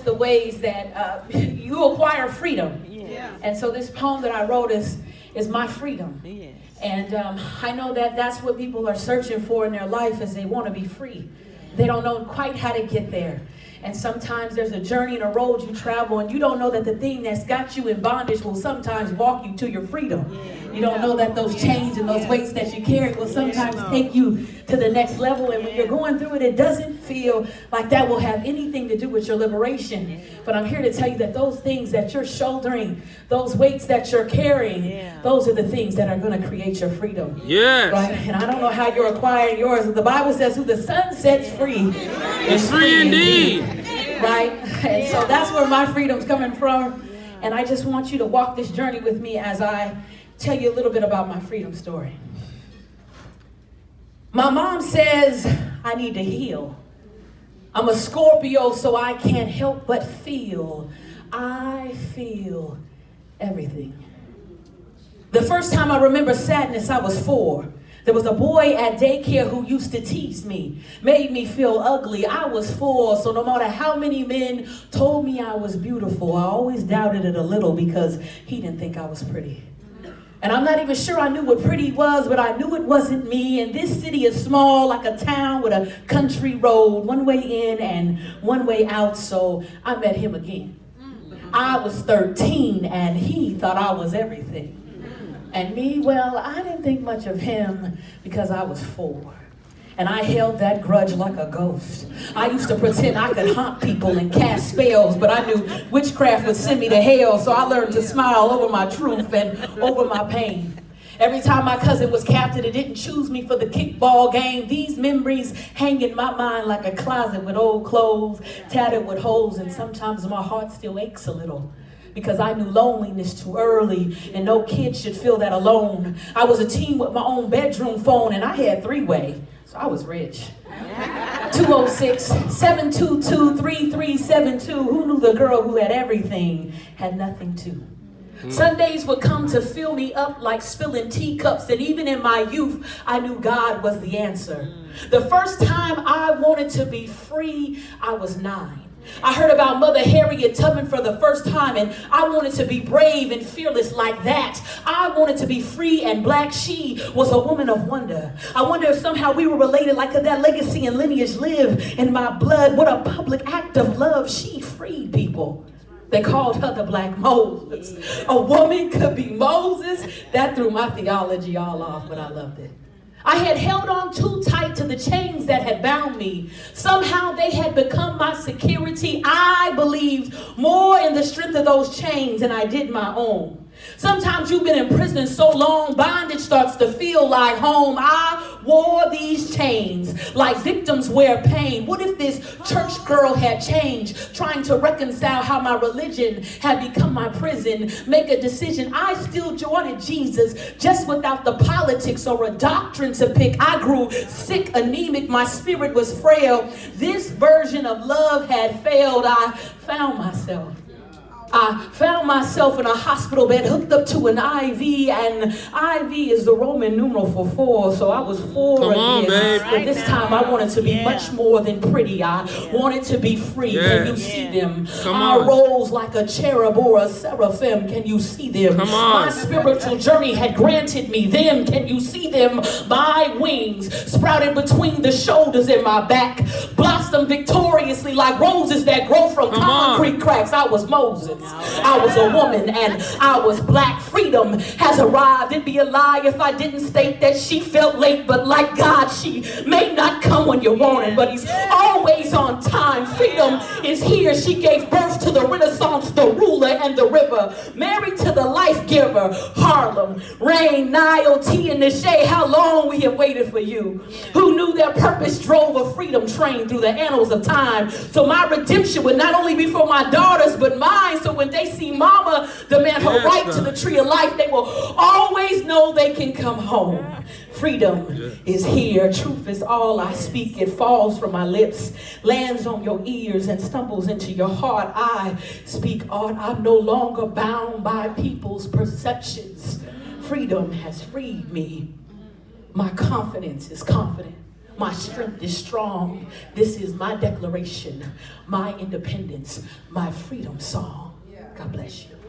just the ways that you acquire freedom. Yeah. And so this poem that I wrote is my freedom. Yes. And I know that that's what people are searching for in their life, is they want to be free. They don't know quite how to get there. And sometimes there's a journey and a road you travel, and you don't know that the thing that's got you in bondage will sometimes walk you to your freedom. You don't know that those chains and those weights that you carry will sometimes take you to the next level. And when you're going through it, it doesn't feel like that will have anything to do with your liberation. But I'm here to tell you that those things that you're shouldering, those weights that you're carrying, those are the things that are going to create your freedom. Yes. Right? And I don't know how you're acquiring yours. The Bible says who the Son sets free It's free indeed. Right? And so that's where my freedom's coming from. And I just want you to walk this journey with me as I tell you a little bit about my freedom story. My mom says I need to heal. I'm a Scorpio, so I can't help but feel. I feel everything. The first time I remember sadness, I was 4. There was a boy at daycare who used to tease me, made me feel ugly. I was 4, so no matter how many men told me I was beautiful, I always doubted it a little because he didn't think I was pretty. And I'm not even sure I knew what pretty was, but I knew it wasn't me. And this city is small, like a town with a country road, one way in and one way out, so I met him again. I was 13 and he thought I was everything. And me, well, I didn't think much of him because I was 4. And I held that grudge like a ghost. I used to pretend I could haunt people and cast spells, but I knew witchcraft would send me to hell, so I learned to smile over my truth and over my pain. Every time my cousin was captain and didn't choose me for the kickball game, these memories hang in my mind like a closet with old clothes, tattered with holes, and sometimes my heart still aches a little. Because I knew loneliness too early, and no kid should feel that alone. I was a teen with my own bedroom phone, and I had 3-way, so I was rich. 206-722-3372. Who knew the girl who had everything had nothing too? Sundays would come to fill me up like spilling teacups, and even in my youth, I knew God was the answer. The first time I wanted to be free, I was 9. I heard about Mother Harriet Tubman for the first time, and I wanted to be brave and fearless like that. I wanted to be free and black. She was a woman of wonder. I wonder if somehow we were related, like could that legacy and lineage live in my blood? What a public act of love. She freed people. They called her the Black Moses. A woman could be Moses. That threw my theology all off, but I loved it. I had held on too tight to the chains that had bound me. Somehow they had become my security. I believed more in the strength of those chains than I did my own. Sometimes you've been in prison so long, bondage starts to feel like home. I wore these chains like victims wear pain. What if this church girl had changed, trying to reconcile how my religion had become my prison? Make a decision. I still joined Jesus, just without the politics or a doctrine to pick. I grew sick, anemic. My spirit was frail. This version of love had failed. I found myself in a hospital bed hooked up to an IV, and IV is the Roman numeral for 4, so I was 4 Come on, again. babe. But this time I wanted to be much more than pretty. I wanted to be free. Can you see them? Come I on. rose like a cherub or a seraphim. Can you see them? Come on. My spiritual journey had granted me them. Can you see them? My wings sprouted between the shoulders and my back, blossomed victoriously like roses that grow from Come on. concrete cracks. I was Moses. I was a woman and I was black. Freedom has arrived. It'd be a lie if I didn't state that she felt late, but like God, she may not come when you want it, but he's always on time. Freedom is here. She gave birth to the Renaissance, the ruler and the river, married to the life giver. Harlem, Rain, Nile, T, and Nache, how long we have waited for you. Who knew their purpose drove a freedom train through the annals of time, so my redemption would not only be for my daughters but mine. So when they see mama demand her right to the tree of life, they will always know they can come home. Freedom is here. Truth is all I speak. It falls from my lips, lands on your ears, and stumbles into your heart. I speak art. I'm no longer bound by people's perceptions. Freedom has freed me. My confidence is confident. My strength is strong. This is my declaration, my independence, my freedom song. God bless you.